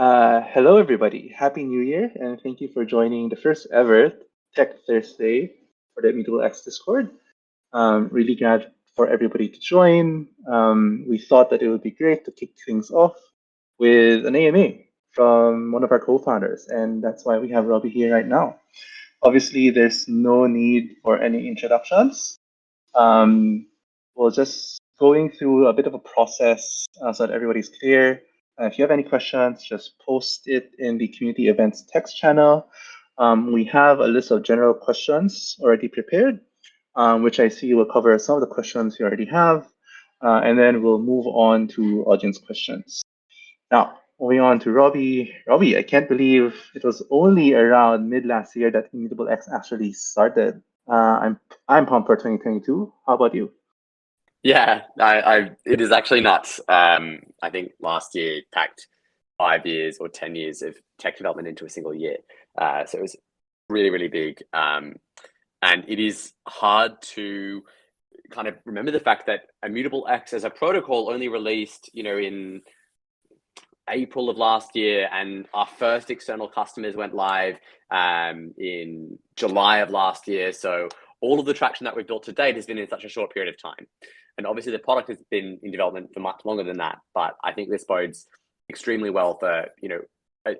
Hello, everybody. Happy New Year, and thank you for joining the first ever Tech Thursday for the Immutable X Discord. Really glad for everybody to join. We thought that it would be great to kick things off with an AMA from one of our co-founders, and that's why we have Robbie here right now. Obviously, there's no need for any introductions. We'll just going through a bit of a process so that everybody's clear. If you have any questions, just post it in the community events text channel. We have a list of general questions already prepared, which I see will cover some of the questions you already have, and then we'll move on to audience questions. Now, moving on to Robbie. Robbie, I can't believe it was only around mid last year that Immutable X actually started. I'm pumped for 2022. How about you? Yeah, it is actually nuts. I think last year packed 5 years or 10 years of tech development into a single year. So it was really, really big. And it is hard to kind of remember the fact that Immutable X as a protocol only released, in April of last year, and our first external customers went live in July of last year. So all of the traction that we've built to date has been in such a short period of time. And obviously the product has been in development for much longer than that. But I think this bodes extremely well for,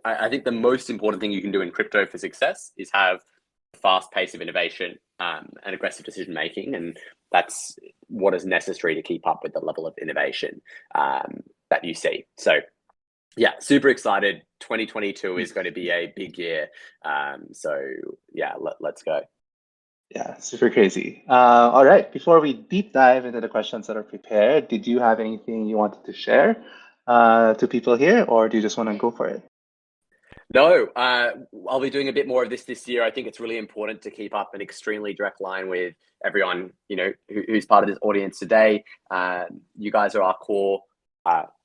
I think the most important thing you can do in crypto for success is have a fast pace of innovation and aggressive decision making. And that's what is necessary to keep up with the level of innovation that you see. So yeah, super excited. 2022 is going to be a big year. So yeah, let's go. Yeah, super crazy. All right, before we deep dive into the questions that are prepared, did you have anything you wanted to share to people here, or do you just want to go for it? No, I'll be doing a bit more of this year. I think it's really important to keep up an extremely direct line with everyone, who's part of this audience today. You guys are our core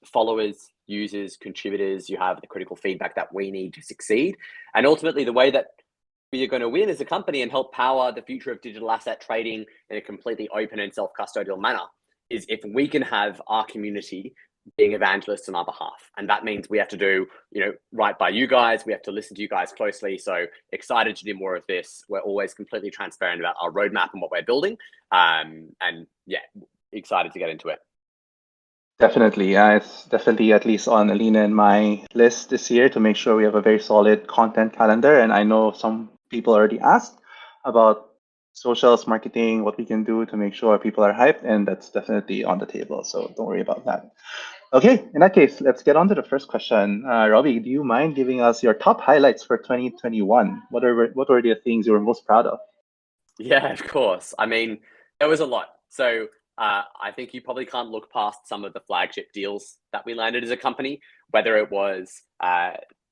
followers, users, contributors. You have the critical feedback that we need to succeed. And ultimately, the way that we are going to win as a company and help power the future of digital asset trading in a completely open and self-custodial manner is if we can have our community being evangelists on our behalf. And that means we have to do, right by you guys. We have to listen to you guys closely. So excited to do more of this. We're always completely transparent about our roadmap and what we're building. And yeah, excited to get into it. Definitely. It's definitely at least on Alina and my list this year to make sure we have a very solid content calendar. And I know some people already asked about socials, marketing, what we can do to make sure people are hyped, and that's definitely on the table. So don't worry about that. Okay, in that case, let's get on to the first question. Robbie, do you mind giving us your top highlights for 2021? What were the things you were most proud of? Yeah, of course. I mean, there was a lot. So I think you probably can't look past some of the flagship deals that we landed as a company, whether it was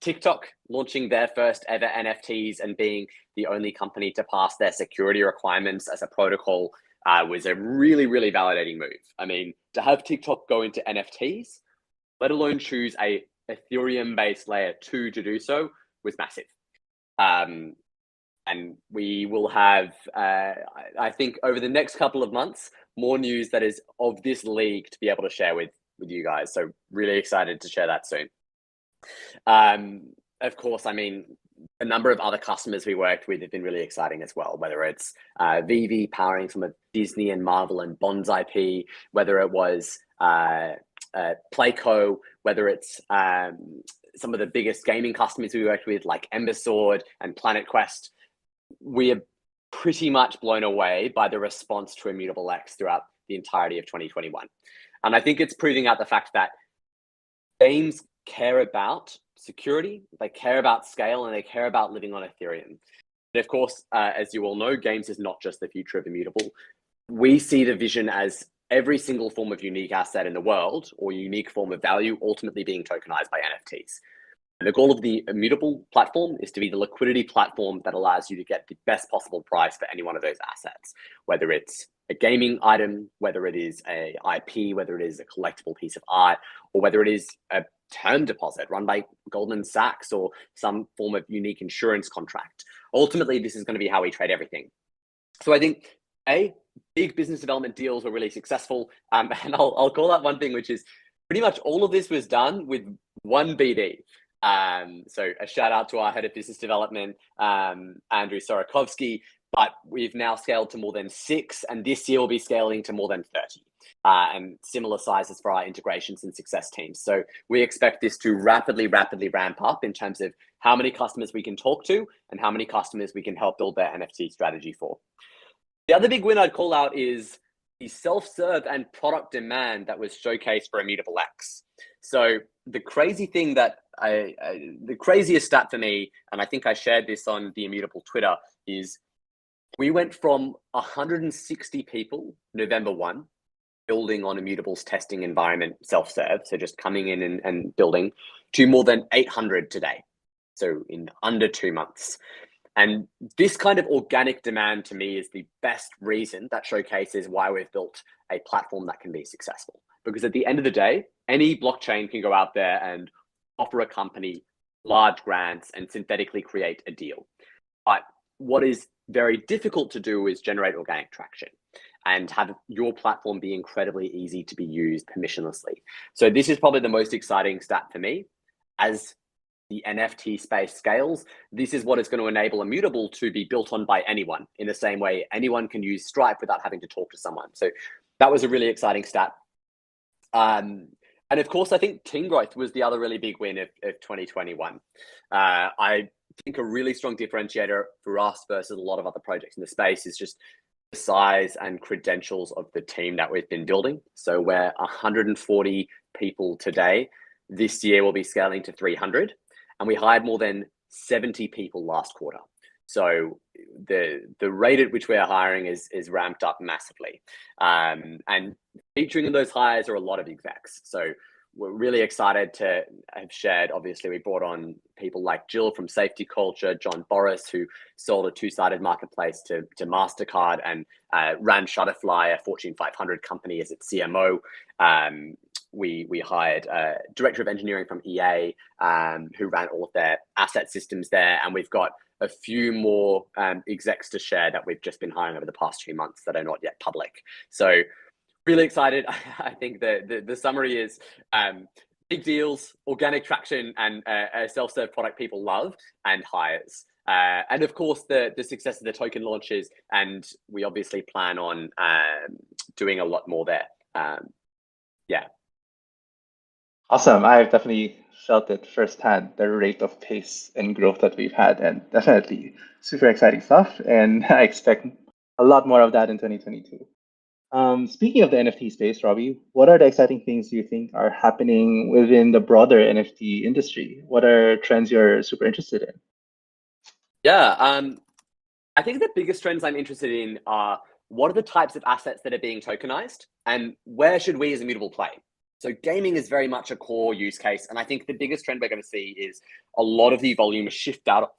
TikTok launching their first ever NFTs and being the only company to pass their security requirements as a protocol was a really, really validating move. I mean, to have TikTok go into NFTs, let alone choose a Ethereum-based layer 2 to do so, was massive. And we will have, I think, over the next couple of months, more news that is of this league to be able to share with you guys. So really excited to share that soon. Of course, I mean, a number of other customers we worked with have been really exciting as well, whether it's VV powering some of Disney and Marvel and Bond's IP, whether it was Playco, whether it's some of the biggest gaming customers we worked with like Ember Sword and Planet Quest. We are pretty much blown away by the response to Immutable X throughout the entirety of 2021. And I think it's proving out the fact that games care about security, they care about scale, and they care about living on Ethereum. And of course, as you all know, games is not just the future of Immutable. We see the vision as every single form of unique asset in the world or unique form of value ultimately being tokenized by NFTs. And the goal of the Immutable platform is to be the liquidity platform that allows you to get the best possible price for any one of those assets, whether it's a gaming item, whether it is a IP, whether it is a collectible piece of art, or whether it is a term deposit run by Goldman Sachs or some form of unique insurance contract. Ultimately, this is going to be how we trade everything. So I think big business development deals were really successful. And I'll call out one thing, which is pretty much all of this was done with one BD. So a shout out to our head of business development, Andrew Sorakovsky, but we've now scaled to more than 6, and this year we'll be scaling to more than 30. And similar sizes for our integrations and success teams. So we expect this to rapidly ramp up in terms of how many customers we can talk to and how many customers we can help build their NFT strategy for. The other big win I'd call out is the self-serve and product demand that was showcased for Immutable X. So the crazy thing that the craziest stat for me, and I think I shared this on the Immutable Twitter, is we went from 160 people November 1, building on Immutable's testing environment self-serve, so just coming in and building, to more than 800 today. So in under 2 months. And this kind of organic demand to me is the best reason that showcases why we've built a platform that can be successful. Because at the end of the day, any blockchain can go out there and offer a company large grants and synthetically create a deal. But what is very difficult to do is generate organic traction and have your platform be incredibly easy to be used permissionlessly. So this is probably the most exciting stat for me. As the NFT space scales, this is what is going to enable Immutable to be built on by anyone, in the same way anyone can use Stripe without having to talk to someone. So that was a really exciting stat. And of course, I think team growth was the other really big win of 2021. I think a really strong differentiator for us versus a lot of other projects in the space is just the size and credentials of the team that we've been building. So we're 140 people today. This year we'll be scaling to 300, and we hired more than 70 people last quarter. So the rate at which we're hiring is ramped up massively. And featuring in those hires are a lot of execs. So we're really excited to have shared, obviously, we brought on people like Jill from Safety Culture, John Boris, who sold a two-sided marketplace to MasterCard, and ran Shutterfly, a Fortune 500 company, as its CMO. We hired a director of engineering from EA, who ran all of their asset systems there. And we've got a few more execs to share that we've just been hiring over the past few months that are not yet public. So really excited. I think the summary is big deals, organic traction, and a self-serve product people love, and hires. And of course, the success of the token launches, and we obviously plan on doing a lot more there. Yeah. Awesome. I've definitely felt it firsthand, the rate of pace and growth that we've had, and definitely super exciting stuff. And I expect a lot more of that in 2022. Speaking of the NFT space, Robbie, what are the exciting things you think are happening within the broader NFT industry? What are trends you're super interested in? Yeah, I think the biggest trends I'm interested in are what are the types of assets that are being tokenized, and where should we as Immutable play? So gaming is very much a core use case, and I think the biggest trend we're going to see is a lot of the volume shift out of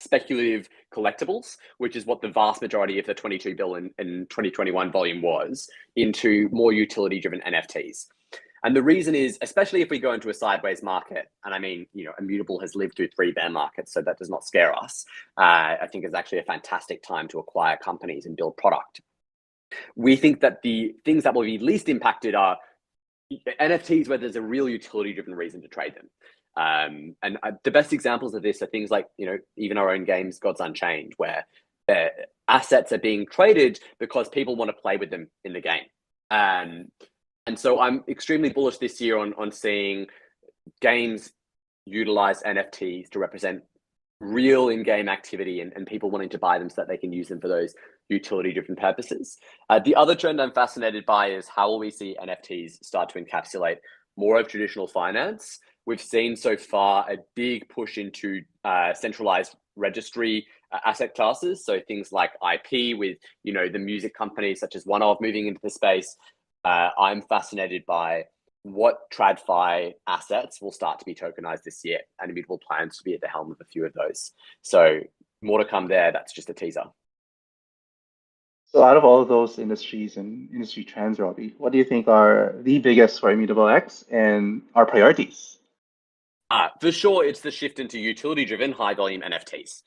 speculative collectibles, which is what the vast majority of the 22 billion in 2021 volume was, into more utility-driven NFTs. And the reason is, especially if we go into a sideways market, and I mean, Immutable has lived through 3 bear markets, so that does not scare us. I think it's actually a fantastic time to acquire companies and build product. We think that the things that will be least impacted are NFTs where there's a real utility-driven reason to trade them. And the best examples of this are things like, even our own games, Gods Unchained, where assets are being traded because people want to play with them in the game. And so I'm extremely bullish this year on seeing games utilize NFTs to represent real in-game activity and people wanting to buy them so that they can use them for those utility-driven purposes. The other trend I'm fascinated by is how will we see NFTs start to encapsulate more of traditional finance. We've seen so far a big push into centralized registry asset classes. So things like IP with, the music companies such as One Of moving into the space. I'm fascinated by what TradFi assets will start to be tokenized this year, and Immutable plans to be at the helm of a few of those. So more to come there. That's just a teaser. So out of all of those industries and industry trends, Robbie, what do you think are the biggest for Immutable X and our priorities? For sure, it's the shift into utility-driven, high-volume NFTs.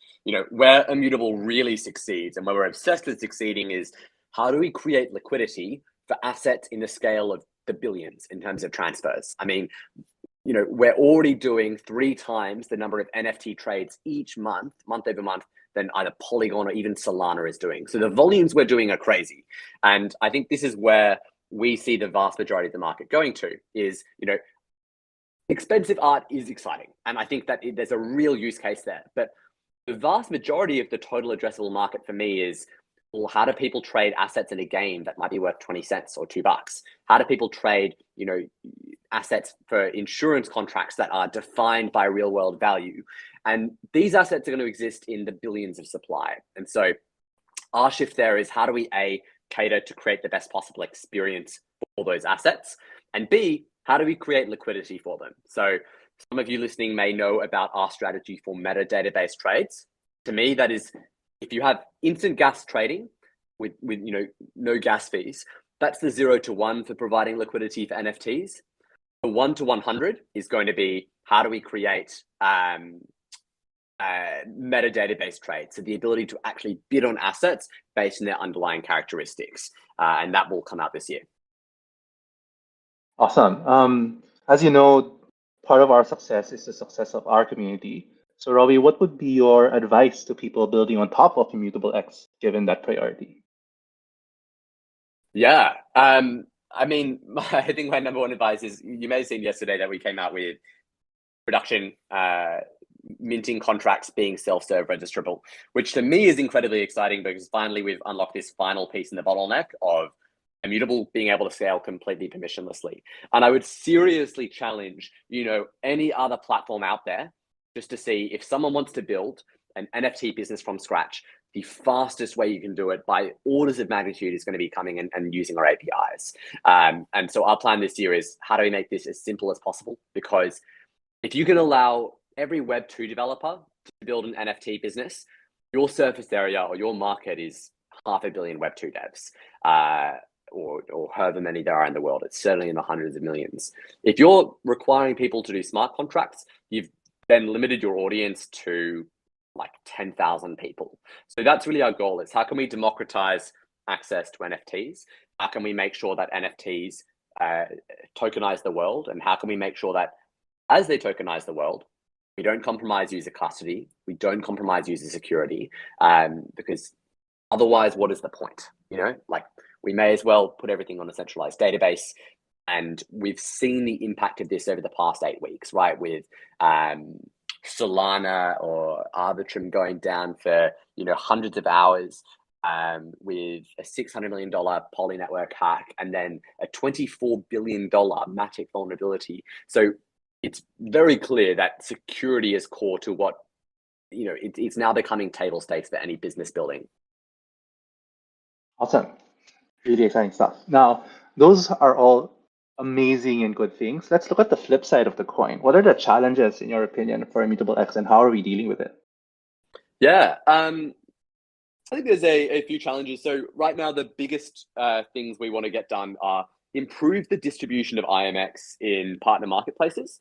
Where Immutable really succeeds and where we're obsessed with succeeding is how do we create liquidity for assets in the scale of the billions in terms of transfers. I mean, we're already doing 3 times the number of NFT trades each month over month, than either Polygon or even Solana is doing. So the volumes we're doing are crazy. And I think this is where we see the vast majority of the market going to is, expensive art is exciting. And I think that there's a real use case there. But the vast majority of the total addressable market for me is, well, how do people trade assets in a game that might be worth 20 cents or $2? How do people trade, assets for insurance contracts that are defined by real world value? And these assets are going to exist in the billions of supply. And so our shift there is, how do we cater to create the best possible experience for those assets? And B, how do we create liquidity for them? So some of you listening may know about our strategy for meta database trades. To me, that is, if you have instant gas trading with no gas fees, that's the 0 to 1 for providing liquidity for NFTs. The 1 to 100 is going to be, how do we create meta database trades? So the ability to actually bid on assets based on their underlying characteristics. And that will come out this year. Awesome. As you know, part of our success is the success of our community. So Robbie, what would be your advice to people building on top of Immutable X, given that priority? Yeah. I think my number one advice is, you may have seen yesterday that we came out with production minting contracts being self-serve registrable, which to me is incredibly exciting, because finally we've unlocked this final piece in the bottleneck of Immutable being able to scale completely permissionlessly. And I would seriously challenge, any other platform out there, just to see if someone wants to build an NFT business from scratch, the fastest way you can do it by orders of magnitude is going to be coming and using our APIs. And so our plan this year is, how do we make this as simple as possible? Because if you can allow every Web2 developer to build an NFT business, your surface area or your market is 500 million Web2 devs, or however many there are in the world. It's certainly in the hundreds of millions. If you're requiring people to do smart contracts, you've then limited your audience to like 10,000 people. So that's really our goal, is how can we democratize access to NFTs? How can we make sure that NFTs tokenize the world? And how can we make sure that as they tokenize the world, we don't compromise user custody, we don't compromise user security, because otherwise, what is the point? We may as well put everything on a centralized database. And we've seen the impact of this over the past 8 weeks, right? With Solana or Arbitrum going down for hundreds of hours, with a $600 million Poly network hack, and then a $24 billion Matic vulnerability. So it's very clear that security is core to what, it's now becoming table stakes for any business building. Awesome. Really exciting stuff. Now, those are all amazing and good things. Let's look at the flip side of the coin. What are the challenges, in your opinion, for Immutable X, and how are we dealing with it? Yeah, I think there's a few challenges. So right now, the biggest things we want to get done are improve the distribution of IMX in partner marketplaces.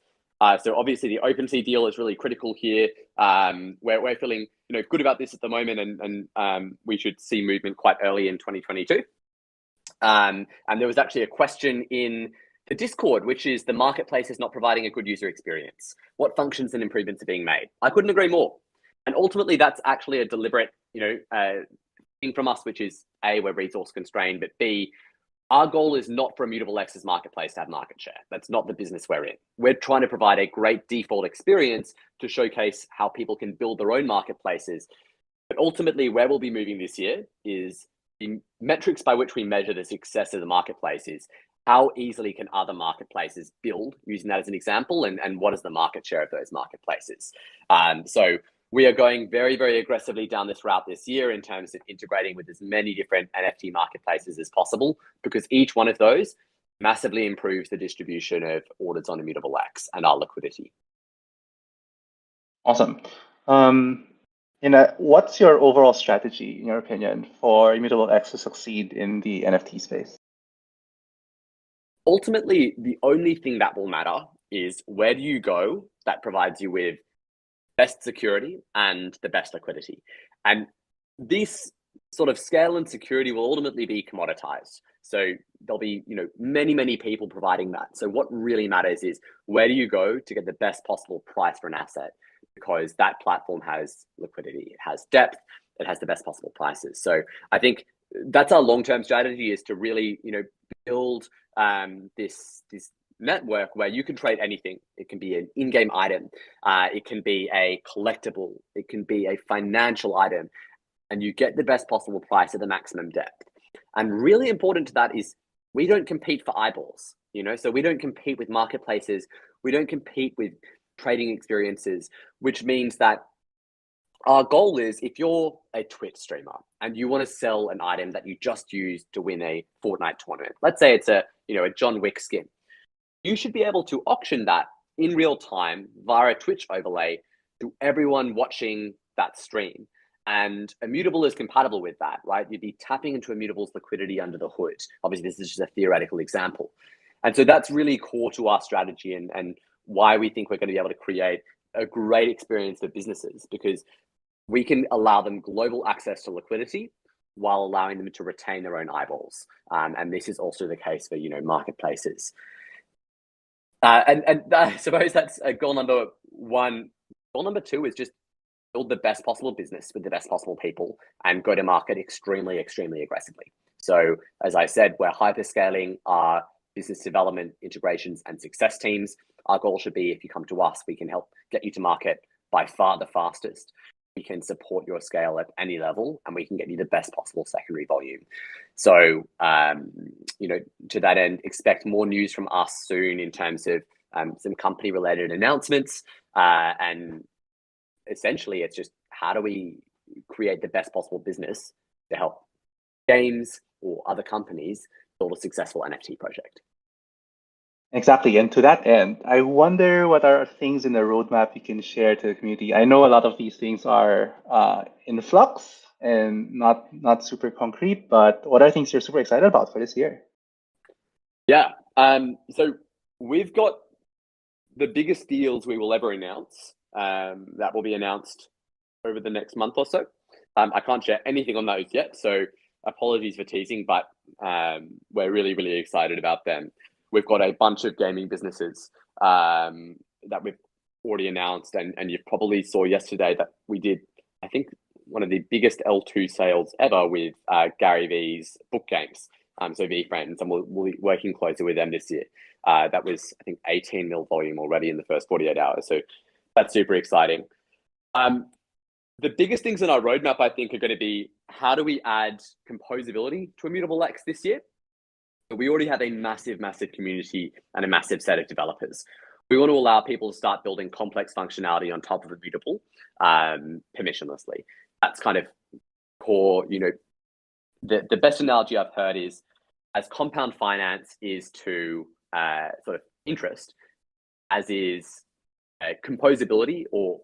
So obviously the OpenSea deal is really critical here. We're feeling good about this at the moment, and we should see movement quite early in 2022. And there was actually a question in the Discord, which is, the marketplace is not providing a good user experience. What functions and improvements are being made? I couldn't agree more. And ultimately, that's actually a deliberate thing from us, which is, A, we're resource constrained, but B, our goal is not for Immutable X's marketplace to have market share. That's not the business we're in. We're trying to provide a great default experience to showcase how people can build their own marketplaces. But ultimately, where we'll be moving this year is the metrics by which we measure the success of the marketplace is, how easily can other marketplaces build, using that as an example, and what is the market share of those marketplaces? So we are going very, very aggressively down this route this year in terms of integrating with as many different NFT marketplaces as possible, because each one of those massively improves the distribution of orders on Immutable X and our liquidity. Awesome. What's your overall strategy, in your opinion, for Immutable X to succeed in the NFT space? Ultimately, the only thing that will matter is, where do you go that provides you with best security and the best liquidity? And this sort of scale and security will ultimately be commoditized. So there'll be, many people providing that. So what really matters is where do you go to get the best possible price for an asset? Because that platform has liquidity, it has depth, it has the best possible prices. So I think that's our long-term strategy, is to really, build this network where you can trade anything. It can be an in-game item, it can be a collectible, it can be a financial item, and you get the best possible price at the maximum depth. And really important to that is we don't compete for eyeballs, so we don't compete with marketplaces, we don't compete with trading experiences, which means that our goal is, if you're a Twitch streamer and you want to sell an item that you just used to win a Fortnite tournament, let's say it's a John Wick skin, you should be able to auction that in real time via a Twitch overlay to everyone watching that stream. And Immutable is compatible with that, right? You'd be tapping into Immutable's liquidity under the hood. Obviously, this is just a theoretical example. And so that's really core to our strategy, and why we think we're going to be able to create a great experience for businesses, because we can allow them global access to liquidity while allowing them to retain their own eyeballs. And this is also the case for, marketplaces. And I suppose that's goal number one. Goal number two is just build the best possible business with the best possible people and go to market extremely, extremely aggressively. So as I said, we're hyperscaling our business development, integrations, and success teams. Our goal should be, if you come to us, we can help get you to market by far the fastest. We can support your scale at any level, and we can get you the best possible secondary volume. So, to that end, expect more news from us soon in terms of some company-related announcements. And essentially, it's just, how do we create the best possible business to help games or other companies build a successful NFT project? Exactly. And to that end, I wonder what are things in the roadmap you can share to the community. I know a lot of these things are in flux and not super concrete, but what are things you're super excited about for this year? Yeah. So we've got the biggest deals we will ever announce that will be announced over the next month or so. I can't share anything on those yet, so apologies for teasing, but we're really, really excited about them. We've got a bunch of gaming businesses that we've already announced, and you probably saw yesterday that we did, I think, one of the biggest L2 sales ever with Gary V's book games, so VFriends, and we'll be working closely with them this year. That was, I think, 18 mil volume already in the first 48 hours, so that's super exciting. The biggest things in our roadmap, I think, are going to be, how do we add composability to Immutable X this year? We already have a massive community and a massive set of developers. We want to allow people to start building complex functionality on top of Immutable permissionlessly. That's kind of core. The best analogy I've heard is, as compound finance is to sort of interest, as is composability or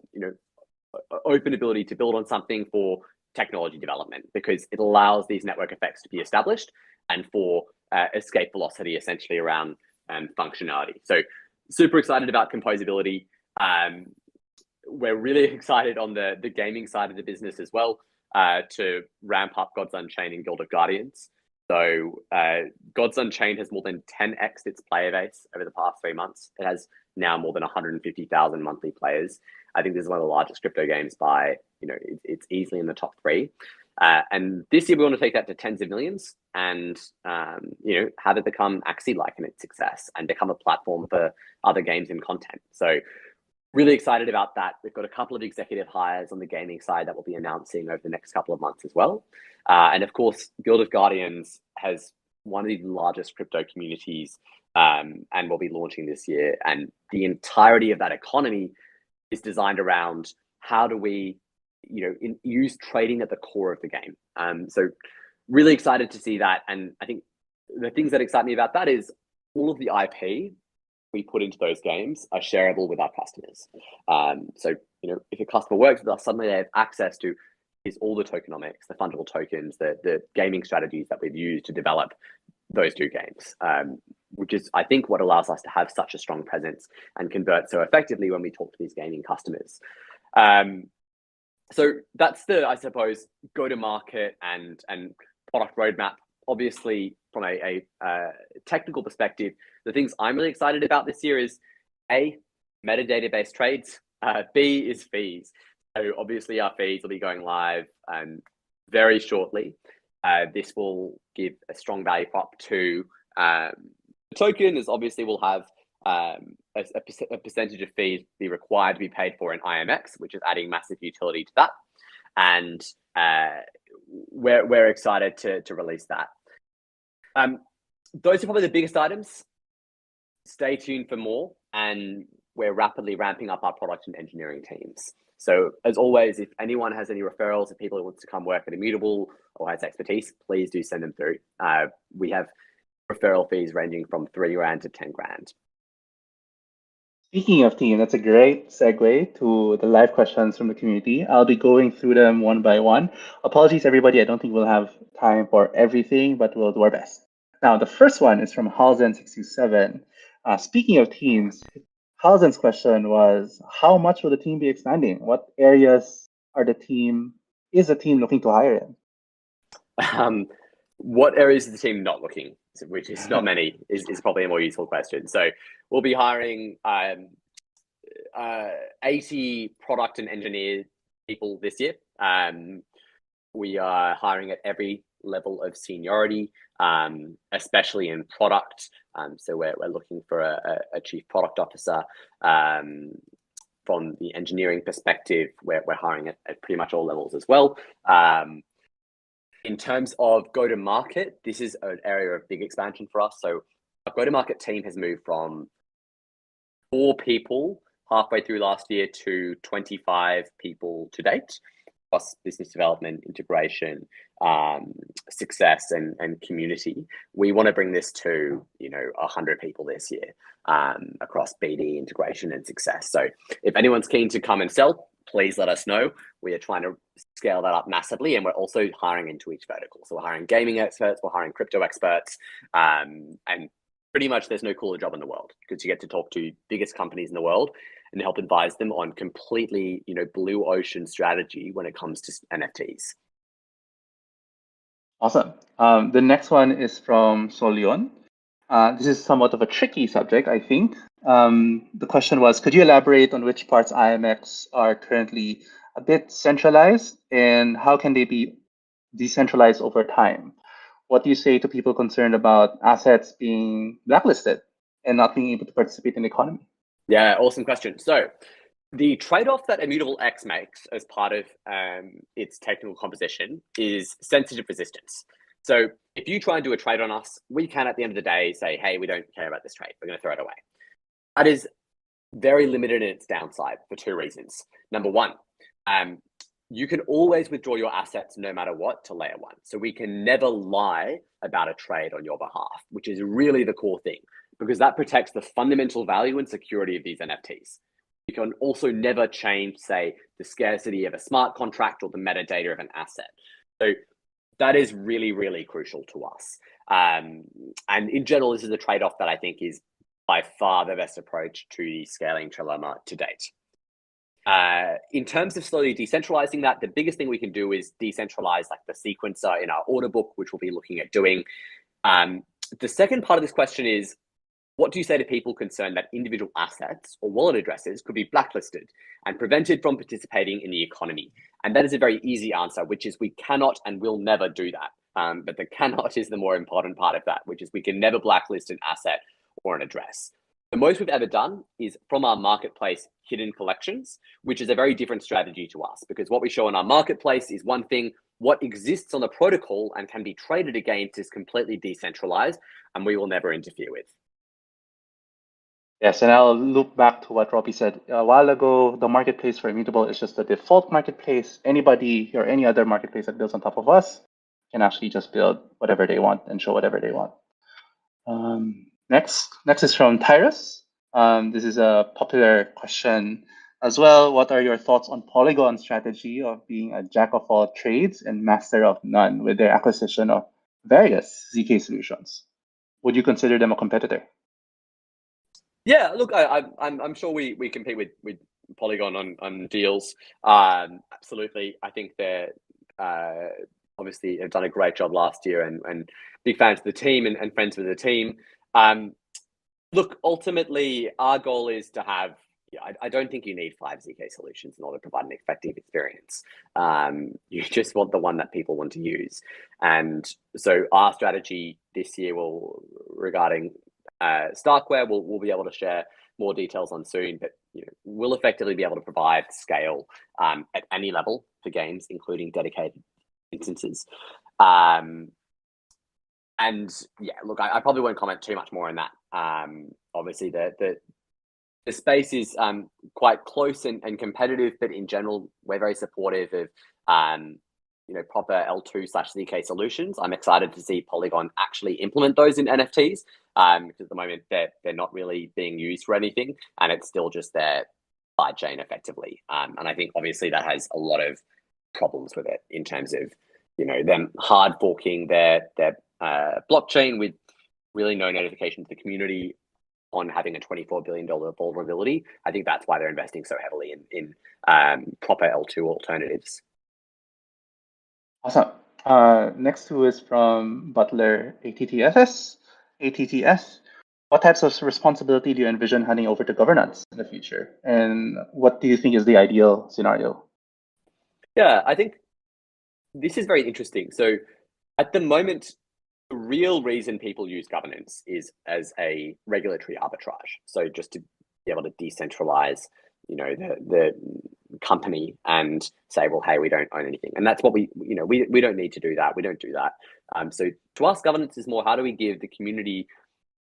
open ability to build on something for technology development, because it allows these network effects to be established and for escape velocity essentially around functionality. So super excited about composability. We're really excited on the gaming side of the business as well, to ramp up Gods Unchained and Guild of Guardians. So Gods Unchained has more than 10x its player base over the past 3 months. It has now more than 150,000 monthly players. I think this is one of the largest crypto games by, it's easily in the top 3. And this year we want to take that to tens of millions and, have it become Axie-like in its success and become a platform for other games and content. So really excited about that. We've got a couple of executive hires on the gaming side that we'll be announcing over the next couple of months as well. And of course, Guild of Guardians has one of the largest crypto communities, and we'll be launching this year. And the entirety of that economy is designed around, how do we use trading at the core of the game. So really excited to see that. And I think the things that excite me about that is all of the IP we put into those games are shareable with our customers. So, if a customer works with us, suddenly they have access to all the tokenomics, the fungible tokens, the gaming strategies that we've used to develop those 2 games, which is, I think, what allows us to have such a strong presence and convert so effectively when we talk to these gaming customers. So that's the, I suppose, go-to-market and product roadmap. Obviously, from a technical perspective, the things I'm really excited about this year is A, metadata-based trades, B is fees. So obviously our fees will be going live very shortly. This will give a strong value prop to the token, as obviously we'll have a percentage of fees be required to be paid for in IMX, which is adding massive utility to that. And we're excited to release that. Those are probably the biggest items. Stay tuned for more, and we're rapidly ramping up our product and engineering teams. So as always, if anyone has any referrals, if people who want to come work at Immutable or has expertise, please do send them through. We have referral fees ranging from $3,000 to $10,000. Speaking of team, that's a great segue to the live questions from the community. I'll be going through them one by one. Apologies, everybody. I don't think we'll have time for everything, but we'll do our best. Now, the first one is from Halzen627. Speaking of teams, Halzen's question was, how much will the team be expanding? What areas is the team looking to hire in? What areas is the team not looking, which is not many, is probably a more useful question. So we'll be hiring 80 product and engineer people this year. We are hiring at every level of seniority, especially in product. So we're looking for a chief product officer. From the engineering perspective, we're hiring at pretty much all levels as well. In terms of go-to-market, this is an area of big expansion for us. So our go-to-market team has moved from 4 people halfway through last year to 25 people to date, plus business development, integration, success, and community. We want to bring this to 100 people this year across BD, integration, and success. So if anyone's keen to come and sell, please let us know. We are trying to scale that up massively, and we're also hiring into each vertical. So we're hiring gaming experts, we're hiring crypto experts, and pretty much there's no cooler job in the world, because you get to talk to biggest companies in the world and help advise them on completely, blue ocean strategy when it comes to NFTs. Awesome. The next one is from Solion. This is somewhat of a tricky subject, I think. The question was, could you elaborate on which parts IMX are currently a bit centralized, and how can they be decentralized over time? What do you say to people concerned about assets being blacklisted and not being able to participate in the economy? Yeah, awesome question. So the trade-off that Immutable X makes as part of its technical composition is sensitive resistance. So if you try and do a trade on us, we can at the end of the day say, hey, we don't care about this trade, we're going to throw it away. That is very limited in its downside for 2 reasons. Number one, you can always withdraw your assets no matter what to layer 1. So we can never lie about a trade on your behalf, which is really the core thing, because that protects the fundamental value and security of these NFTs. You can also never change, say, the scarcity of a smart contract or the metadata of an asset. So that is really, really crucial to us. And in general, this is a trade-off that I think is by far the best approach to the scaling trilemma to date. In terms of slowly decentralizing that, the biggest thing we can do is decentralize like the sequencer in our order book, which we'll be looking at doing. The second part of this question is, what do you say to people concerned that individual assets or wallet addresses could be blacklisted and prevented from participating in the economy? And that is a very easy answer, which is we cannot and will never do that. But the cannot is the more important part of that, which is we can never blacklist an asset or an address. The most we've ever done is from our marketplace hidden collections, which is a very different strategy to us, because what we show in our marketplace is one thing. What exists on the protocol and can be traded against is completely decentralized, and we will never interfere with. Yes, and I'll loop back to what Robbie said a while ago. The marketplace for Immutable is just the default marketplace. Anybody or any other marketplace that builds on top of us can actually just build whatever they want and show whatever they want. Next is from Tyrus. This is a popular question as well. What are your thoughts on Polygon's strategy of being a jack of all trades and master of none with their acquisition of various ZK solutions? Would you consider them a competitor? Yeah, look, I'm sure we compete with Polygon on deals. Absolutely, I think they're obviously have done a great job last year and big fans of the team and friends with the team. Look, ultimately, our goal is to have. I don't think you need 5 ZK solutions in order to provide an effective experience. You just want the one that people want to use. And so our strategy this year regarding Starkware, we'll be able to share more details on soon, but we'll effectively be able to provide scale at any level for games, including dedicated instances. And yeah, look, I probably won't comment too much more on that. Obviously, the space is quite close and competitive, but in general, we're very supportive of proper L2/ZK solutions. I'm excited to see Polygon actually implement those in NFTs because at the moment they're not really being used for anything, and it's still just their sidechain effectively. And I think obviously that has a lot of problems with it in terms of them hard forking their blockchain with really no notification to the community on having a $24 billion vulnerability. I think that's why they're investing so heavily in proper L2 alternatives. Awesome. Next two is from Butler ATTS. What types of responsibility do you envision handing over to governance in the future? And what do you think is the ideal scenario? Yeah, I think this is very interesting. So at the moment, the real reason people use governance is as a regulatory arbitrage. So just to be able to decentralize, the company and say, well, hey, we don't own anything. And that's what we don't need to do that. We don't do that. So to us, governance is more, how do we give the community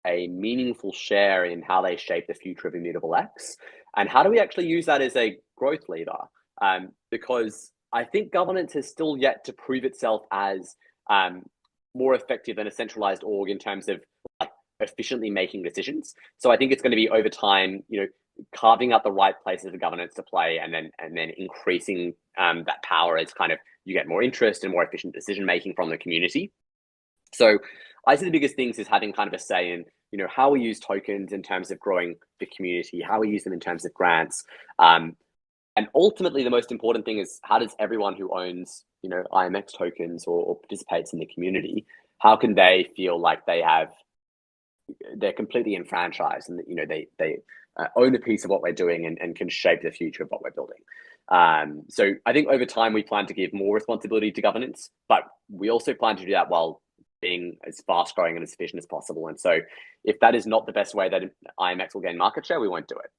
a meaningful share in how they shape the future of Immutable X? And how do we actually use that as a growth leader? Because I think governance has still yet to prove itself as more effective than a centralized org in terms of efficiently making decisions. So I think it's going to be over time, carving out the right places for governance to play, and then increasing that power as kind of you get more interest and more efficient decision making from the community. So I see the biggest things is having kind of a say in how we use tokens in terms of growing the community, how we use them in terms of grants. And ultimately, the most important thing is, how does everyone who owns, IMX tokens or participates in the community, how can they feel like they're completely enfranchised and they own a piece of what we're doing and can shape the future of what we're building. So I think over time we plan to give more responsibility to governance, but we also plan to do that while being as fast growing and as efficient as possible. And so if that is not the best way that IMX will gain market share, we won't do it.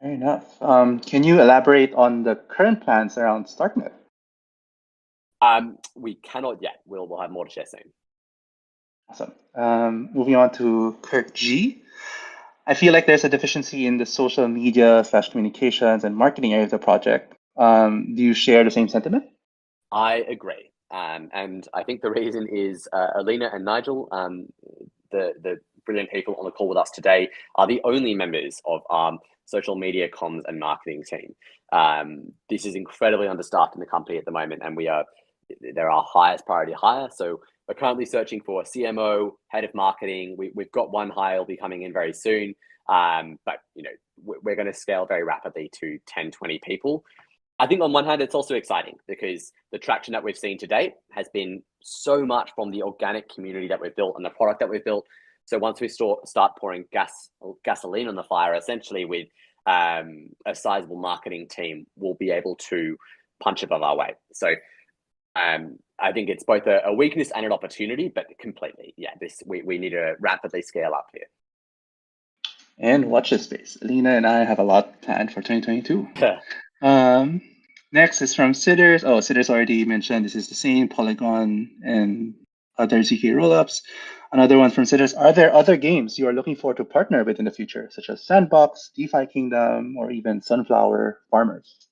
Fair enough. Can you elaborate on the current plans around Starknet? We cannot yet. We'll have more to share soon. Awesome. Moving on to Kirk G. I feel like there's a deficiency in the social media / communications and marketing area of the project. Do you share the same sentiment? I agree. And I think the reason is Alina and Nigel, the brilliant people on the call with us today, are the only members of our social media comms and marketing team. This is incredibly understaffed in the company at the moment, and they're our highest priority hire. So we're currently searching for a CMO, head of marketing. We've got one hire will be coming in very soon. But we're going to scale very rapidly to 10, 20 people. I think on one hand, it's also exciting because the traction that we've seen to date has been so much from the organic community that we've built and the product that we've built. So once we start pouring gasoline on the fire, essentially with a sizable marketing team, we'll be able to punch above our weight. So I think it's both a weakness and an opportunity, but completely, yeah, we need to rapidly scale up here. And watch this space. Alina and I have a lot planned for 2022. Next is from Sidders. Oh, Sidders already mentioned this is the same Polygon and other ZK rollups. Another one from Sidders. Are there other games you are looking forward to partner with in the future, such as Sandbox, DeFi Kingdom, or even Sunflower Farmers?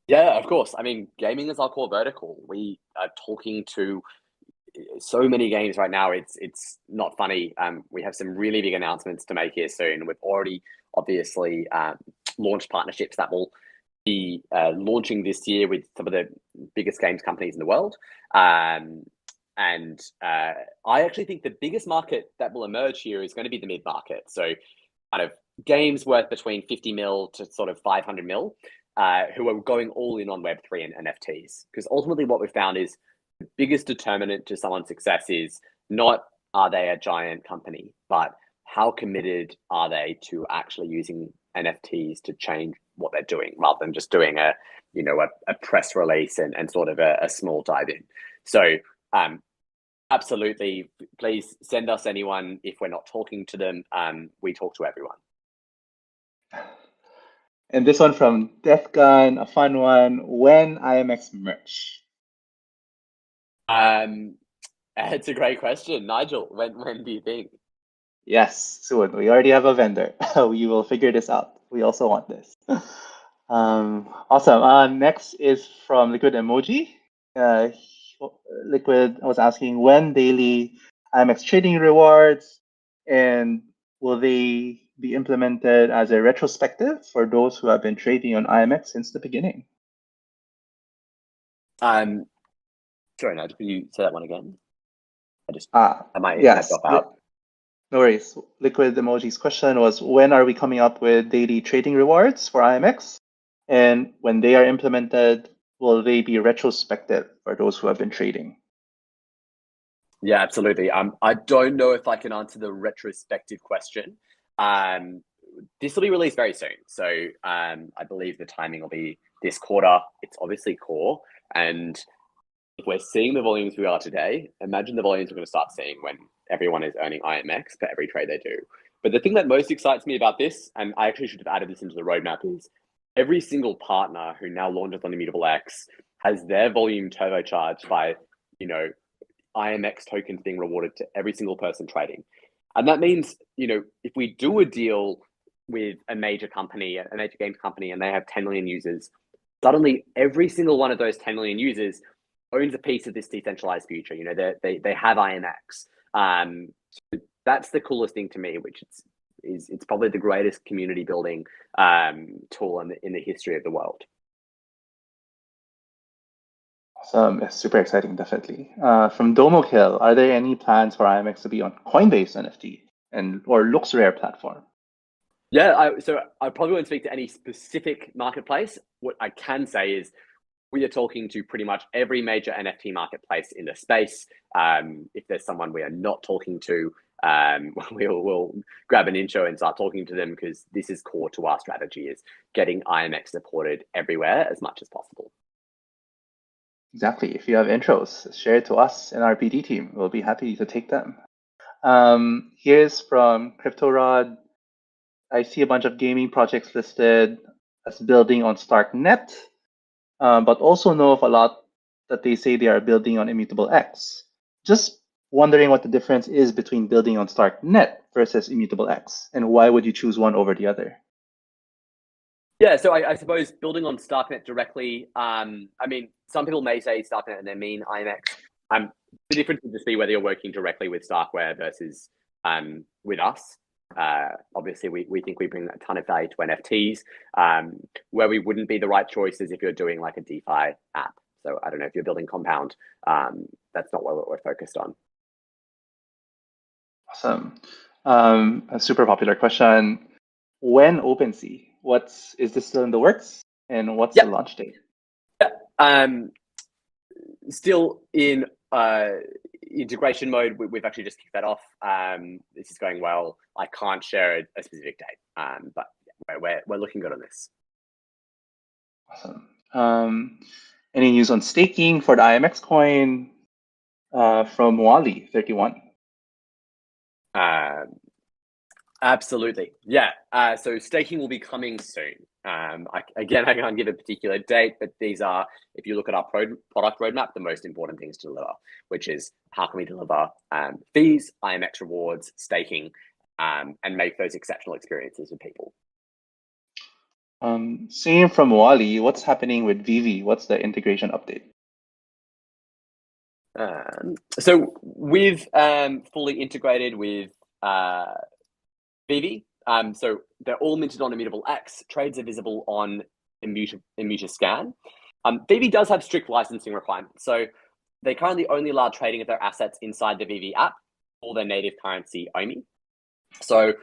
Yeah, of course. I mean, gaming is our core vertical. We are talking to so many games right now. It's not funny. We have some really big announcements to make here soon. We've already obviously launched partnerships that will be launching this year with some of the biggest games companies in the world. And I actually think the biggest market that will emerge here is going to be the mid-market. So kind of games worth between 50 mil to sort of 500 mil, who are going all in on Web3 and NFTs. Because ultimately what we've found is the biggest determinant to someone's success is not are they a giant company, but how committed are they to actually using NFTs to change what they're doing, rather than just doing a press release and sort of a small dive in. So absolutely, please send us anyone if we're not talking to them. We talk to everyone. And this one from Death Gun, a fun one. When IMX merch? It's a great question, Nigel. When do you think? Yes, soon. We already have a vendor. We will figure this out. We also want this. Awesome. Next is from Liquid Emoji. Liquid was asking when daily IMX trading rewards, and will they be implemented as a retrospective for those who have been trading on IMX since the beginning? Sorry, Nigel, can you say that one again? I might drop out. No worries. Liquid Emoji's question was, when are we coming up with daily trading rewards for IMX? And when they are implemented, will they be retrospective for those who have been trading? Yeah, absolutely. I don't know if I can answer the retrospective question. This will be released very soon. So I believe the timing will be this quarter. It's obviously core. And if we're seeing the volumes we are today, imagine the volumes we're going to start seeing when everyone is earning IMX for every trade they do. But the thing that most excites me about this, and I actually should have added this into the roadmap, is every single partner who now launches on Immutable X has their volume turbocharged by, IMX tokens being rewarded to every single person trading. And that means, if we do a deal with a major company, a major games company, and they have 10 million users, suddenly every single one of those 10 million users owns a piece of this decentralized future. They have IMX. So that's the coolest thing to me, which it's probably the greatest community building tool in the history of the world. Awesome. It's super exciting, definitely. From Domokill, are there any plans for IMX to be on Coinbase NFT or LooksRare platform? Yeah, so I probably won't speak to any specific marketplace. What I can say is we are talking to pretty much every major NFT marketplace in the space. If there's someone we are not talking to, we'll grab an intro and start talking to them, because this is core to our strategy, is getting IMX supported everywhere as much as possible. Exactly. If you have intros, share it to us and our BD team. We'll be happy to take them. Here's from CryptoRod. I see a bunch of gaming projects listed as building on StarkNet, but also know of a lot that they say they are building on Immutable X. Just wondering what the difference is between building on StarkNet versus Immutable X, and why would you choose one over the other? Yeah, so I suppose building on StarkNet directly, some people may say StarkNet and they mean IMX. The difference would just be whether you're working directly with Starkware versus with us. Obviously, we think we bring a ton of value to NFTs. Where we wouldn't be the right choice is if you're doing like a DeFi app. So I don't know if you're building Compound. That's not what we're focused on. Awesome. A super popular question. When OpenSea? Is this still in the works? And what's the launch date? Yeah. Still in integration mode. We've actually just kicked that off. This is going well. I can't share a specific date, but we're looking good on this. Awesome. Any news on staking for the IMX coin from Wally31? Absolutely. Yeah. So staking will be coming soon. I can't give a particular date, but these are, if you look at our product roadmap, the most important things to deliver, which is how can we deliver fees, IMX rewards, staking, and make those exceptional experiences with people. Same from Wally, what's happening with Vivi? What's the integration update? So we've fully integrated with Vivi. So they're all minted on Immutable X. Trades are visible on Immutascan. Vivi does have strict licensing requirements. So they currently only allow trading of their assets inside the Vivi app or their native currency only. So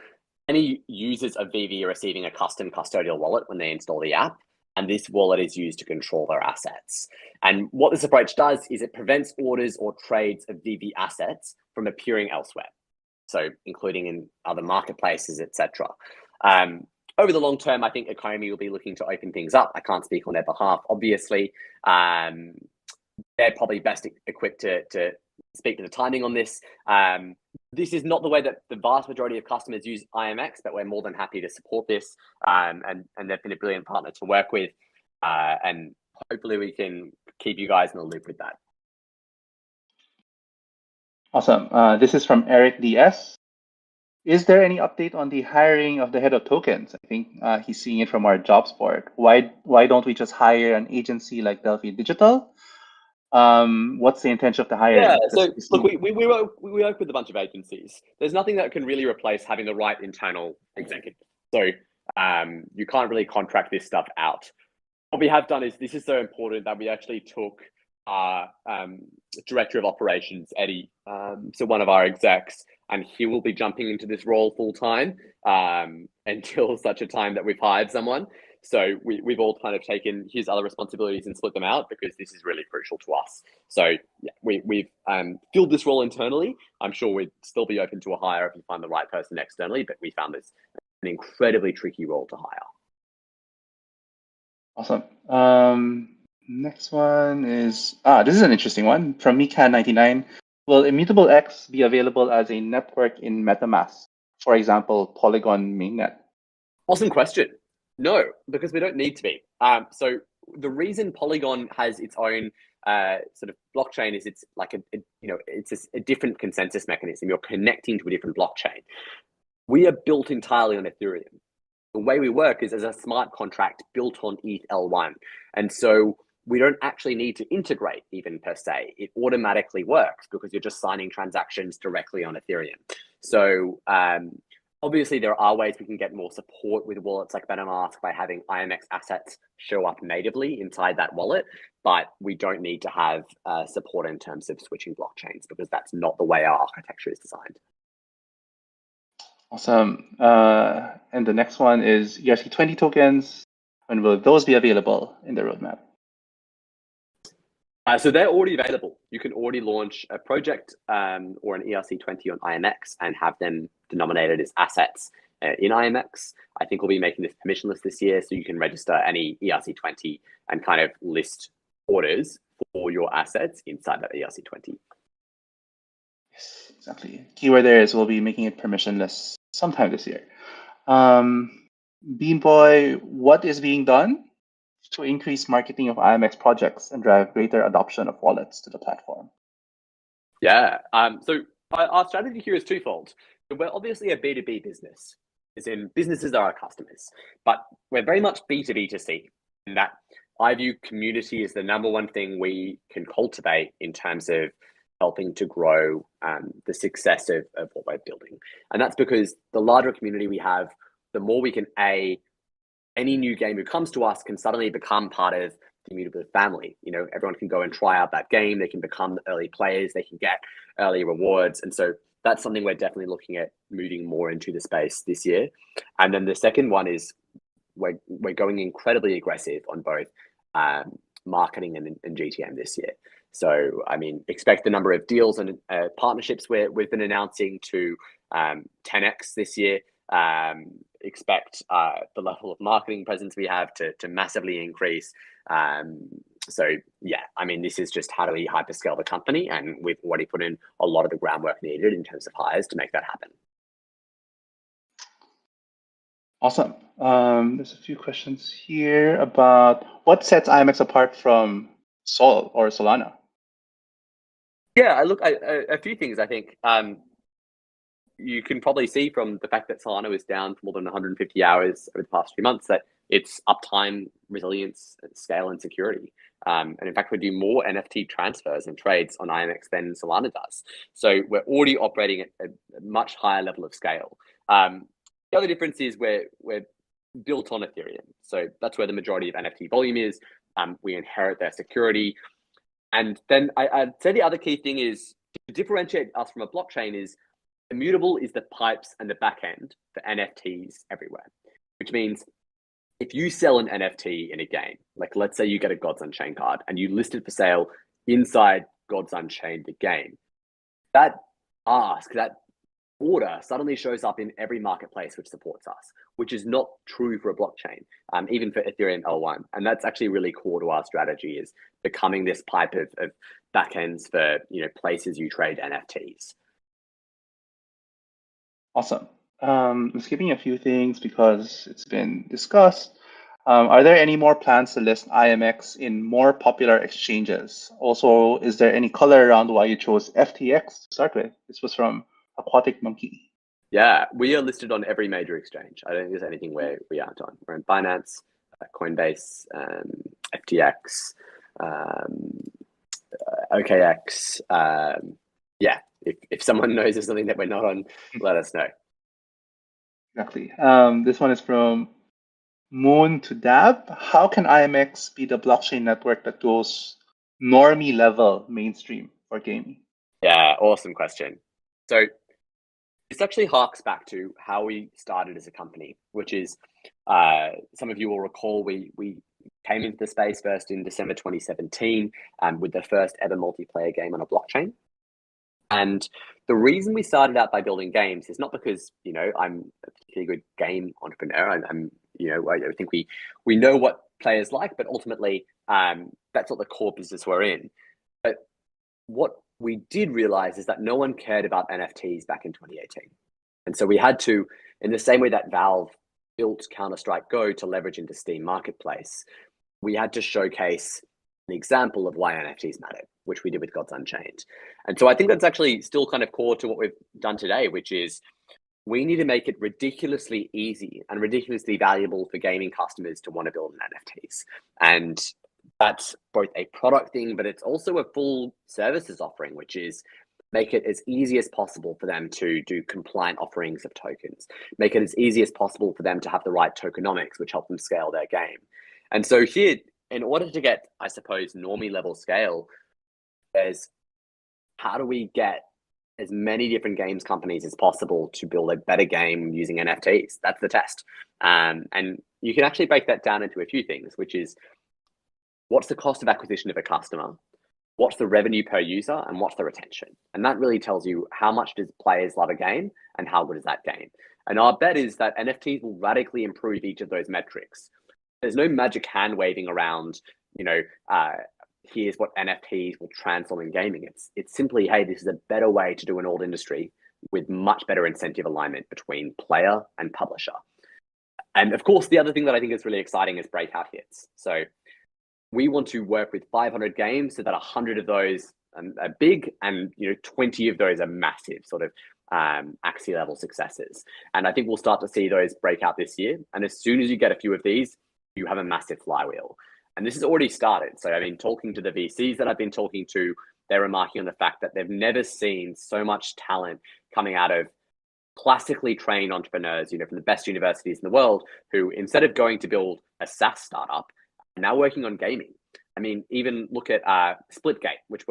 any users of Vivi are receiving a custom custodial wallet when they install the app. and this wallet is used to control their assets. And what this approach does is it prevents orders or trades of VV assets from appearing elsewhere, so including in other marketplaces, etc. Over the long term, I think Economy will be looking to open things up. I can't speak on their behalf, obviously. They're probably best equipped to speak to the timing on this. This is not the way that the vast majority of customers use IMX, but we're more than happy to support this. And they've been a brilliant partner to work with. And hopefully we can keep you guys in the loop with that. Awesome. This is from Eric DS. Is there any update on the hiring of the head of tokens? I think he's seeing it from our jobs board. Why don't we just hire an agency like Delphi Digital? What's the intention of the hiring? Yeah, so look, we work with a bunch of agencies. There's nothing that can really replace having the right internal executive. So you can't really contract this stuff out. What we have done is, this is so important that we actually took our director of operations, Eddie, so one of our execs, and he will be jumping into this role full time until such a time that we've hired someone. So we've all kind of taken his other responsibilities and split them out, because this is really crucial to us. So yeah, we've filled this role internally. I'm sure we'd still be open to a hire if you find the right person externally, but we found this an incredibly tricky role to hire. Awesome. Next one is, this is an interesting one from Mikan99. Will Immutable X be available as a network in MetaMask? For example, Polygon mainnet? Awesome question. No, because we don't need to be. So the reason Polygon has its own sort of blockchain is it's like it's a different consensus mechanism. You're connecting to a different blockchain. We are built entirely on Ethereum. The way we work is as a smart contract built on ETH L1. And so we don't actually need to integrate even per se. It automatically works because you're just signing transactions directly on Ethereum. So obviously there are ways we can get more support with wallets like MetaMask by having IMX assets show up natively inside that wallet, but we don't need to have support in terms of switching blockchains, because that's not the way our architecture is designed. Awesome. And the next one is ERC20 tokens. When will those be available in the roadmap? So they're already available. You can already launch a project or an ERC20 on IMX and have them denominated as assets in IMX. I think we'll be making this permissionless this year, so you can register any ERC20 and kind of list orders for your assets inside that ERC20. Yes, exactly. Keyword there is we'll be making it permissionless sometime this year. Beanboy, what is being done to increase marketing of IMX projects and drive greater adoption of wallets to the platform? Yeah, so our strategy here is twofold. We're obviously a B2B business, as in businesses are our customers, but we're very much B2B2C, in that I view community as the number one thing we can cultivate in terms of helping to grow the success of what we're building. And that's because the larger community we have, the more we can any new game who comes to us can suddenly become part of the Immutable family. You know, everyone can go and try out that game. They can become early players. They can get early rewards. And so that's something we're definitely looking at moving more into the space this year. And then the second one is we're going incredibly aggressive on both marketing and GTM this year. So, I mean, expect the number of deals and partnerships we've been announcing to 10x this year. Expect the level of marketing presence we have to massively increase. So yeah, I mean, this is just how do we hyperscale the company, and we've already put in a lot of the groundwork needed in terms of hires to make that happen. Awesome. There's a few questions here about what sets IMX apart from Sol or Solana. Yeah, look, a few things. I think you can probably see from the fact that Solana is down for more than 150 hours over the past few months that it's uptime, resilience, scale, and security. And in fact, we do more NFT transfers and trades on IMX than Solana does. So we're already operating at a much higher level of scale. The other difference is we're built on Ethereum. So that's where the majority of NFT volume is. We inherit their security. And then I'd say the other key thing is to differentiate us from a blockchain is Immutable is the pipes and the back end for NFTs everywhere, which means if you sell an NFT in a game, like let's say you get a Gods Unchained card and you list it for sale inside Gods Unchained, the game, that that order suddenly shows up in every marketplace which supports us, which is not true for a blockchain, even for Ethereum L1. And that's actually really core to our strategy, is becoming this pipe of backends for places you trade NFTs. Awesome. I'm skipping a few things because it's been discussed. Are there any more plans to list IMX in more popular exchanges? Also, is there any color around why you chose FTX to start with? This was from Aquatic Monkey. Yeah, we are listed on every major exchange. I don't think there's anything where we aren't on. We're on Binance, Coinbase, FTX, OKX. Yeah, if someone knows there's something that we're not on, let us know. Exactly. This one is from Moon to Dab. How can IMX be the blockchain network that goes normie level mainstream for gaming? Yeah, awesome question. So this actually harks back to how we started as a company, which is some of you will recall we came into the space first in December 2017 with the first ever multiplayer game on a blockchain. And the reason we started out by building games is not because I'm a particularly good game entrepreneur. I think we know what players like, but ultimately that's not the core business we're in. But what we did realize is that no one cared about NFTs back in 2018, and so we had to, in the same way that Valve built Counter-Strike Go to leverage into Steam Marketplace, we had to showcase an example of why NFTs mattered, which we did with Gods Unchained. And so I think that's actually still kind of core to what we've done today, which is we need to make it ridiculously easy and ridiculously valuable for gaming customers to want to build NFTs. And that's both a product thing, but it's also a full services offering, which is make it as easy as possible for them to do compliant offerings of tokens, make it as easy as possible for them to have the right tokenomics, which help them scale their game. And so here, in order to get, I suppose, normie level scale, there's how do we get as many different games companies as possible to build a better game using NFTs? That's the test. And you can actually break that down into a few things, which is what's the cost of acquisition of a customer? What's the revenue per user? And what's the retention? And that really tells you how much does players love a game and how good is that game. And our bet is that NFTs will radically improve each of those metrics. There's no magic hand waving around, here's what NFTs will transform in gaming. It's simply, hey, this is a better way to do an old industry with much better incentive alignment between player and publisher. And of course, the other thing that I think is really exciting is breakout hits. So we want to work with 500 games so that 100 of those are big and 20 of those are massive sort of Axie level successes. And I think we'll start to see those break out this year. And as soon as you get a few of these, you have a massive flywheel. And this has already started. So, I mean, talking to the VCs that I've been talking to, they're remarking on the fact that they've never seen so much talent coming out of classically trained entrepreneurs, from the best universities in the world, who instead of going to build a SaaS startup, are now working on gaming. I mean, even look at Splitgate, which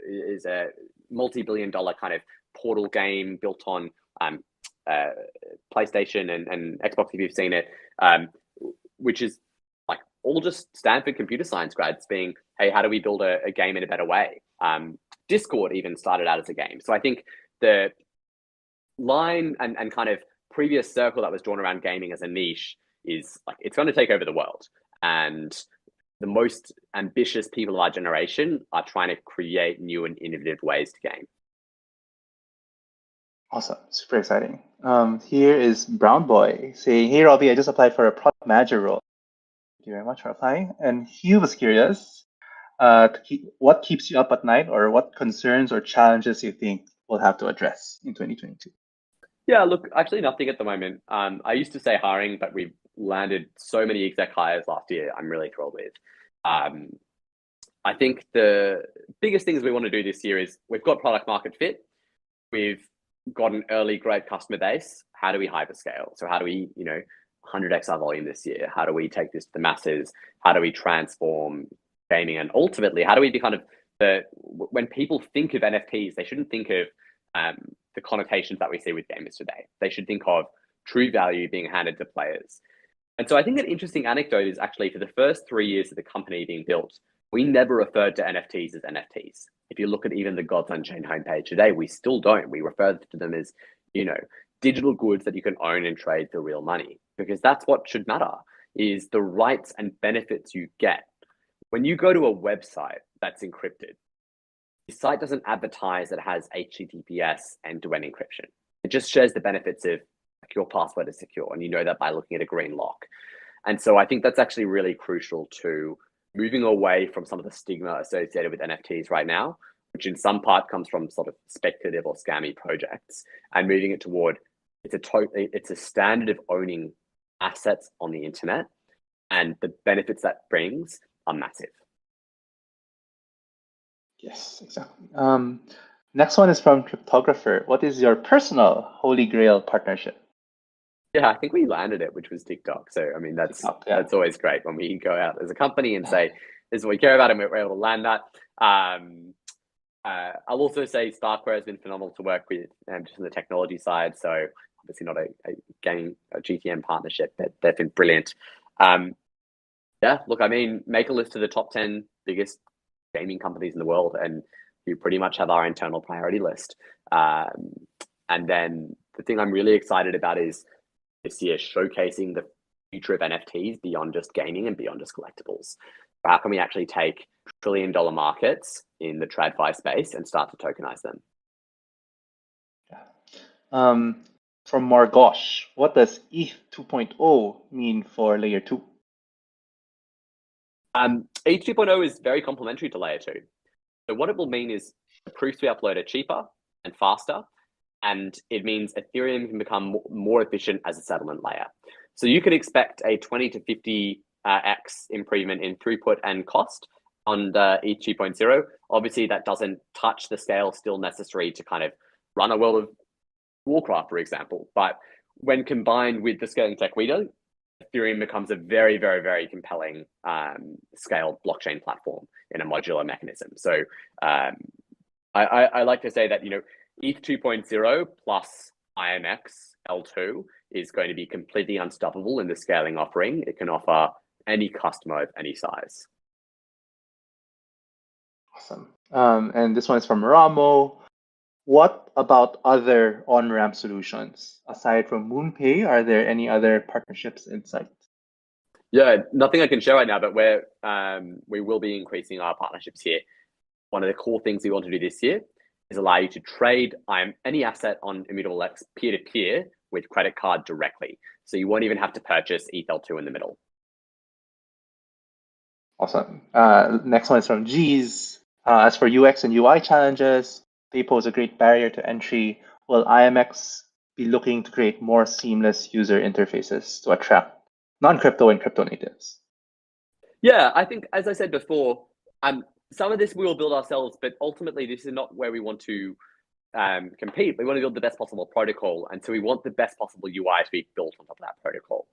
is a multi-billion-dollar kind of portal game built on PlayStation and Xbox, if you've seen it, which is like all just Stanford computer science grads being, hey, how do we build a game in a better way? Discord even started out as a game. So I think the line and kind of previous circle that was drawn around gaming as a niche is like, it's going to take over the world. And the most ambitious people of our generation are trying to create new and innovative ways to game. Awesome. Super exciting. Here is Brown Boy saying, hey, Robbie, I just applied for a product manager role. Thank you very much for applying. And he was curious, what keeps you up at night, or what concerns or challenges you think we'll have to address in 2022? Yeah, look, actually nothing at the moment. I used to say hiring, but we've landed so many exec hires last year. I'm really thrilled with. I think the biggest things we want to do this year is we've got product market fit. We've got an early great customer base. How do we hyperscale? So how do we, 100x our volume this year? How do we take this to the masses? How do we transform gaming? And ultimately, how do we be kind of when people think of NFTs, they shouldn't think of the connotations that we see with gamers today. They should think of true value being handed to players. And so I think an interesting anecdote is actually for the first 3 years of the company being built, we never referred to NFTs as NFTs. If you look at even the Gods Unchained homepage today, we still don't. We refer to them as, digital goods that you can own and trade for real money, because that's what should matter, is the rights and benefits you get. When you go to a website that's encrypted, the site doesn't advertise that it has HTTPS end-to-end encryption. It just shares the benefits of your password is secure, and you know that by looking at a green lock. And so I think that's actually really crucial to moving away from some of the stigma associated with NFTs right now, which in some part comes from sort of speculative or scammy projects, and moving it toward it's a standard of owning assets on the internet, and the benefits that brings are massive. Yes, exactly. Next one is from Cryptographer. What is your personal holy grail partnership? Yeah, I think we landed it, which was TikTok. So, I mean, that's always great when we go out as a company and say, this is what we care about, and we're able to land that. I'll also say Starkware has been phenomenal to work with, just on the technology side. So, obviously not a GTM partnership, but they've been brilliant. Yeah, look, I mean, make a list of the top 10 biggest gaming companies in the world, and you pretty much have our internal priority list. And then the thing I'm really excited about is this year showcasing the future of NFTs beyond just gaming and beyond just collectibles. How can we actually take trillion-dollar markets in the TradFi space and start to tokenize them? From Margosh, what does ETH 2.0 mean for layer 2? ETH 2.0 is very complementary to layer 2. So what it will mean is the proofs we upload are cheaper and faster, and it means Ethereum can become more efficient as a settlement layer. So you can expect a 20 to 50x improvement in throughput and cost on the ETH 2.0. Obviously, that doesn't touch the scale still necessary to kind of run a World of Warcraft, for example. But when combined with the scaling tech we do, Ethereum becomes a very, very, very compelling scaled blockchain platform in a modular mechanism. So I like to say that, ETH 2.0 plus IMX L2 is going to be completely unstoppable in the scaling offering. It can offer any customer of any size. Awesome. And this one is from Ramo. What about other on-ramp solutions? Aside from MoonPay, are there any other partnerships in sight? Yeah, nothing I can share right now, but we will be increasing our partnerships here. One of the core things we want to do this year is allow you to trade any asset on Immutable X peer-to-peer with credit card directly. So you won't even have to purchase ETH L2 in the middle. Awesome. Next one is from G's. As for UX and UI challenges, they pose a great barrier to entry. Will IMX be looking to create more seamless user interfaces to attract non-crypto and crypto natives? Yeah, I think, as I said before, some of this we will build ourselves, but ultimately this is not where we want to compete. We want to build the best possible protocol, and so we want the best possible UI to be built on top of that protocol.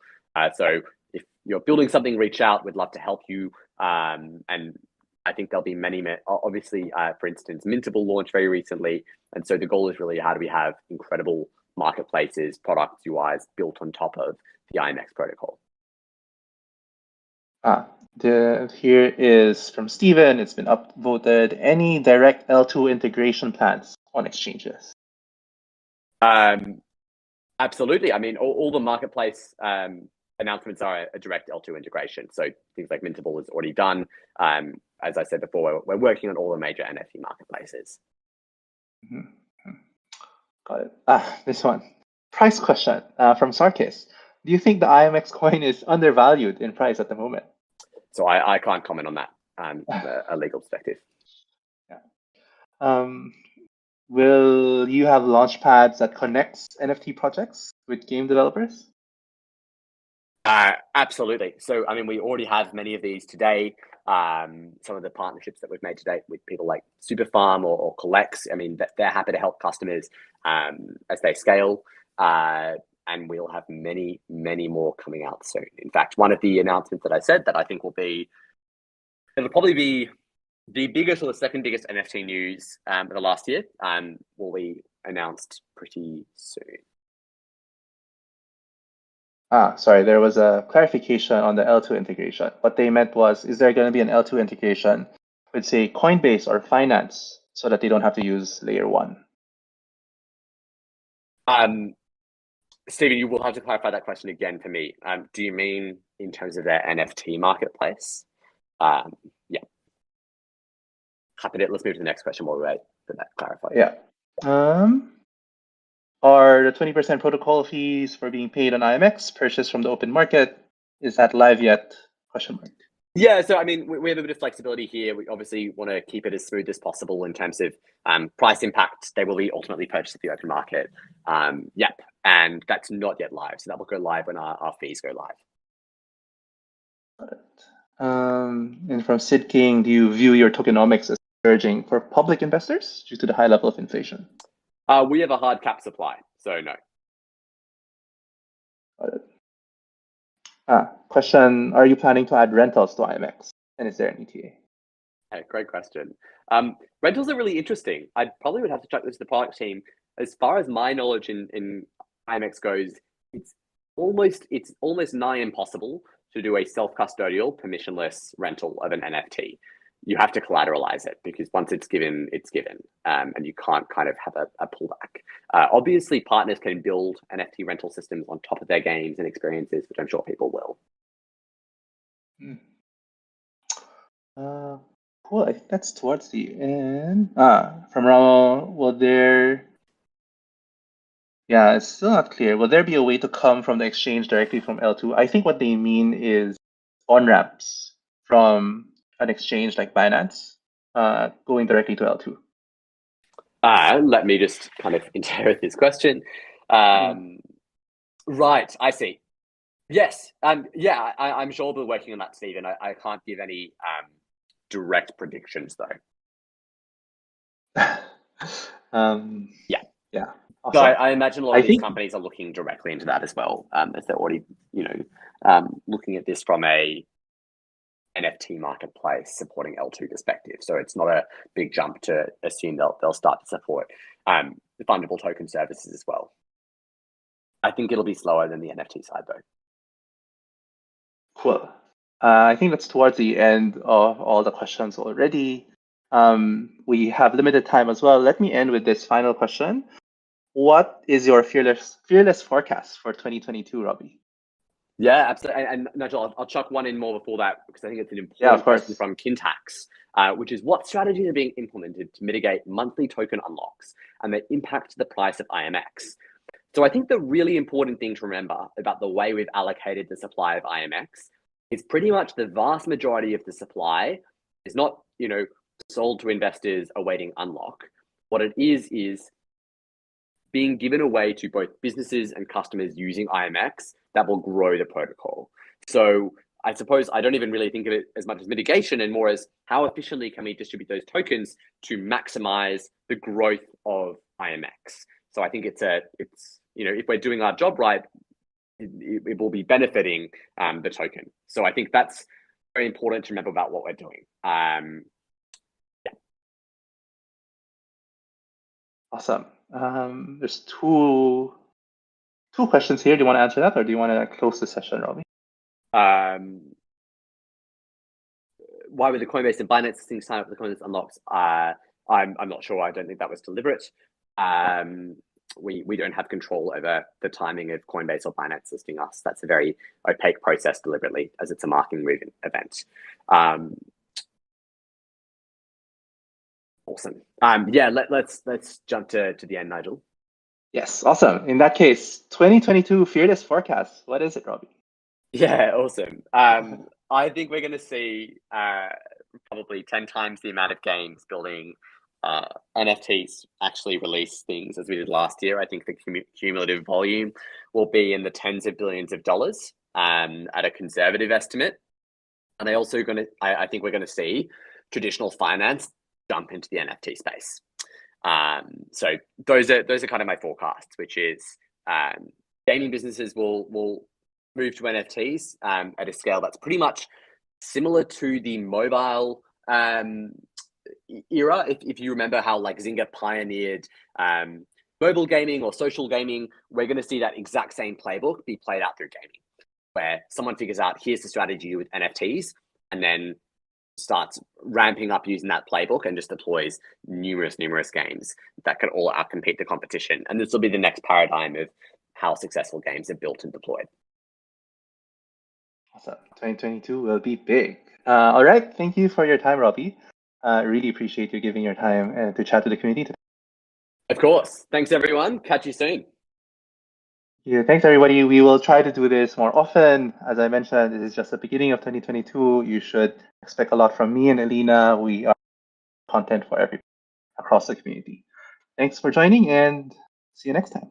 So if you're building something, reach out. We'd love to help you. And I think there'll be many, obviously, for instance, Immutable launched very recently. And so the goal is really how do we have incredible marketplaces, products, UIs built on top of the IMX protocol. Here is from Steven. It's been upvoted. Any direct L2 integration plans on exchanges? Absolutely. I mean, all the marketplace announcements are a direct L2 integration. So things like Immutable is already done. As I said before, we're working on all the major NFT marketplaces. Mm-hmm. Got it. This one. Price question from Sarkis. Do you think the IMX coin is undervalued in price at the moment? So I can't comment on that from a legal perspective. Yeah. Will you have launch pads that connects NFT projects with game developers? Absolutely. So, I mean, we already have many of these today. Some of the partnerships that we've made today with people like Superfarm or Collects, I mean, they're happy to help customers as they scale. And we'll have many, many more coming out soon. In fact, one of the announcements that I said that I think it'll probably be the biggest or the second biggest NFT news of the last year will be announced pretty soon. Sorry, there was a clarification on the L2 integration. What they meant was, is there going to be an L2 integration with, say, Coinbase or Finance so that they don't have to use layer one? Stephen, you will have to clarify that question again for me. Do you mean in terms of their NFT marketplace? Yeah. Happy to, let's move to the next question while we wait for that clarified. Yeah. Are the 20% protocol fees for being paid on IMX purchased from the open market? Is that live yet? Question mark. Yeah, so I mean, we have a bit of flexibility here. We obviously want to keep it as smooth as possible in terms of price impact. They will be ultimately purchased at the open market. Yep, and that's not yet live. So that will go live when our fees go live. Got it. And from Sid King, do you view your tokenomics as surging for public investors due to the high level of inflation? We have a hard cap supply, so no. Got it. Question, are you planning to add rentals to IMX? And is there an ETA? Okay, great question. Rentals are really interesting. I probably would have to check this with the product team. As far as my knowledge in IMX goes, it's almost nigh impossible to do a self-custodial, permissionless rental of an NFT. You have to collateralize it because once it's given, and you can't kind of have a pullback. Obviously, partners can build NFT rental systems on top of their games and experiences, which I'm sure people will. Cool. I think that's towards the end. From Ramo, will there? Yeah, it's still not clear. Will there be a way to come from the exchange directly from L2? I think what they mean is on-ramps from an exchange like Binance going directly to L2. Let me just kind of interpret this question. Right, I see. Yes, yeah, I'm sure we're working on that, Stephen. I can't give any direct predictions though. Yeah. Awesome. So I imagine a lot of these companies are looking directly into that as well, as they're already, looking at this from a NFT marketplace supporting L2 perspective. So it's not a big jump to assume they'll start to support the fundable token services as well. I think it'll be slower than the NFT side though. Cool. I think that's towards the end of all the questions already. We have limited time as well. Let me end with this final question. What is your fearless forecast for 2022, Robbie? Yeah, absolutely. And Nigel, I'll chuck one in more before that because I think it's an important question from Kintax, which is what strategies are being implemented to mitigate monthly token unlocks and the impact to the price of IMX? So I think the really important thing to remember about the way we've allocated the supply of IMX is pretty much the vast majority of the supply is not, sold to investors awaiting unlock. What it is being given away to both businesses and customers using IMX that will grow the protocol. So I suppose I don't even really think of it as much as mitigation and more as how efficiently can we distribute those tokens to maximize the growth of IMX. So I think it's if we're doing our job right, it will be benefiting the token. So I think that's very important to remember about what we're doing. Awesome. There's two questions here. Do you want to answer that, or do you want to close the session, Robbie? Why would the Coinbase and Binance things sign up for the Coinbase unlocks? I'm not sure. I don't think that was deliberate. We don't have control over the timing of Coinbase or Binance listing us. That's a very opaque process deliberately, as it's a marketing move event. Awesome. Let's jump to the end, Nigel. Yes, awesome. In that case, 2022 fearless forecast. What is it, Robbie? Yeah, awesome. I think we're going to see probably 10 times the amount of games building NFTs actually release things as we did last year. I think the cumulative volume will be in the tens of billions of dollars at a conservative estimate. And I think we're going to see traditional finance jump into the NFT space. So those are kind of my forecasts, which is gaming businesses will move to NFTs at a scale that's pretty much similar to the mobile era. If you remember how like Zynga pioneered mobile gaming or social gaming, we're going to see that exact same playbook be played out through gaming, where someone figures out here's the strategy with NFTs and then starts ramping up using that playbook and just deploys numerous games that can all outcompete the competition. And this will be the next paradigm of how successful games are built and deployed. Awesome. 2022 will be big. All right. Thank you for your time, Robbie. Really appreciate you giving your time to chat to the community today. Of course. Thanks, everyone. Catch you soon. Yeah, thanks, everybody. We will try to do this more often. As I mentioned, it is just the beginning of 2022. You should expect a lot from me and Alina. We are content for everybody across the community. Thanks for joining, and see you next time.